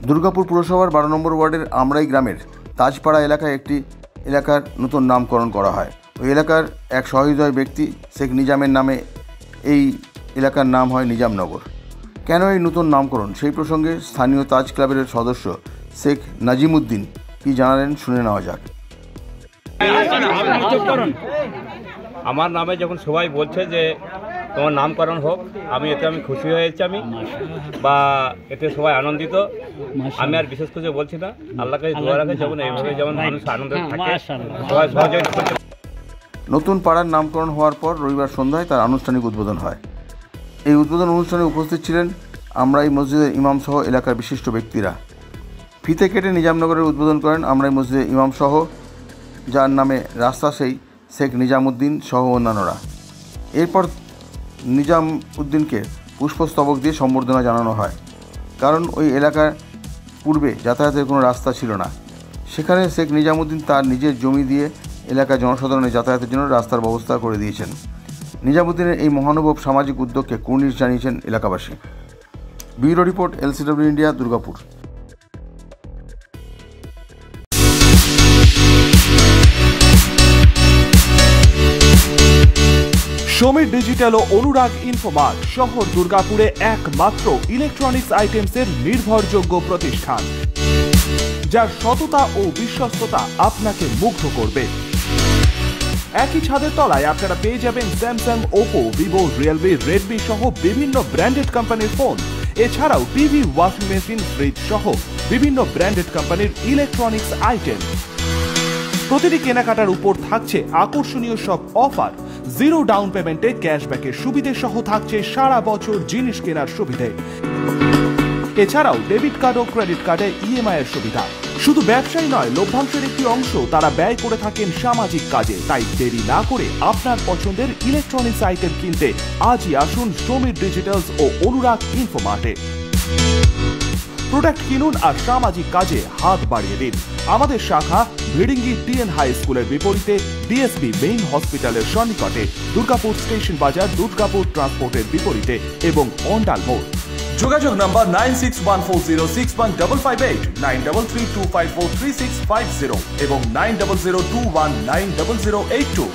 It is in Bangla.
দুর্গাপুর পুরসভার 12 নম্বর ওয়ার্ডের আমরাই গ্রামের তাজপাড়া এলাকায় একটি এলাকার নতুন নামকরণ করা হয়। ওই এলাকার এক সহৃদয় ব্যক্তি শেখ নিজামের নামে এই এলাকার নাম হয় নিজামনগর। কেন এই নতুন নামকরণ, সেই প্রসঙ্গে স্থানীয় তাজ ক্লাবের সদস্য শেখ নাজিমুদ্দিন কি জানালেন শুনে নেওয়া যাক। আমার নামে যখন সবাই বলছে যে তোমার নামকরণ হোক, আমি খুশি হয়েছি, বা এতে সবাই আনন্দিত। আমি আর বিশেষ কিছু বলছি না, আল্লাহকে দোয়া রাখে যেমন এইভাবে যেমন মানুষ আনন্দ থাকে, সবাই সহযোগিতা করছে। নতুন পাড়ার নামকরণ হওয়ার পর রবিবার সন্ধ্যায় তার আনুষ্ঠানিক উদ্বোধন হয়। এই উদ্বোধন অনুষ্ঠানে উপস্থিত ছিলেন আমরাই মসজিদের ইমাম সহ এলাকার বিশিষ্ট ব্যক্তিরা। ফিতে কেটে নিজামনগরের উদ্বোধন করেন আমরাই মসজিদের ইমাম সহ, যার নামে রাস্তা সেই শেখ নিজামুদ্দিন সহ অন্যান্যরা। এরপর নিজামউদ্দিনকে পুষ্পস্তবক দিয়ে সম্বর্ধনা জানানো হয়, কারণ ওই এলাকার পূর্বে যাতায়াতের কোনো রাস্তা ছিল না। সেখানে শেখ নিজামুদ্দিন তার নিজের জমি দিয়ে এলাকার জনসাধারণের যাতায়াতের জন্য রাস্তার ব্যবস্থা করে দিয়েছেন। নিজামুদ্দিনের এই মহানুভব সামাজিক উদ্যোগকে কুর্নিশ জানিয়েছেন এলাকাবাসী। Bureau report, LCW India, Durgapur. Samir digital ও অনুরাগ ইনফোমার্ট শহর দুর্গাপুরে একমাত্র ইলেকট্রনিক্স আইটেমসের নির্ভরযোগ্য প্রতিষ্ঠান, যার সততা ও বিশ্বস্ততা আপনাকে মুগ্ধ করবে। একই ছাদের তলায় আপনারা পেয়ে যাবেন Samsung, Oppo, Vivo, Realme, Redmi সহ বিভিন্ন ব্র্যান্ডেড কোম্পানির ফোন। এছাড়াও টিভি, ওয়াশিং মেশিন, ফ্রিজ সহ বিভিন্ন ব্র্যান্ডেড কোম্পানির ইলেকট্রনিক্স আইটেম। প্রতিটি কেনাকাটার উপর থাকছে আকর্ষণীয় সব অফার। জিরো ডাউন পেমেন্টে ক্যাশব্যাকের সুবিধে সহ থাকছে সারা বছর জিনিস কেনার সুবিধে। এছাড়াও ডেবিট কার্ড ও ক্রেডিট কার্ডে EMI এর সুবিধা। শুধু ব্যবসায়ী নয়, লভ্যাংশের একটি অংশ তারা ব্যয় করে থাকেন সামাজিক কাজে। তাই দেরি না করে আপনার পছন্দের ইলেকট্রনিক্স আইটেম কিনতে আজই আসুন সমীর ডিজিটালস ও অনুরাগ ইনফোমার্টে। প্রোডাক্ট কিনুন আর সামাজিক কাজে হাত বাড়িয়ে দিন। আমাদের শাখা ভিড়িঙ্গি TN হাই স্কুলের বিপরীতে, DSB মেইন হসপিটালের সন্নিকটে, দুর্গাপুর স্টেশন বাজার, দুর্গাপুর ট্রান্সপোর্টের বিপরীতে এবং অন্ডাল মোড়। যোগাযোগ নম্বর 9614061558, 9332543650 এবং 9002190082।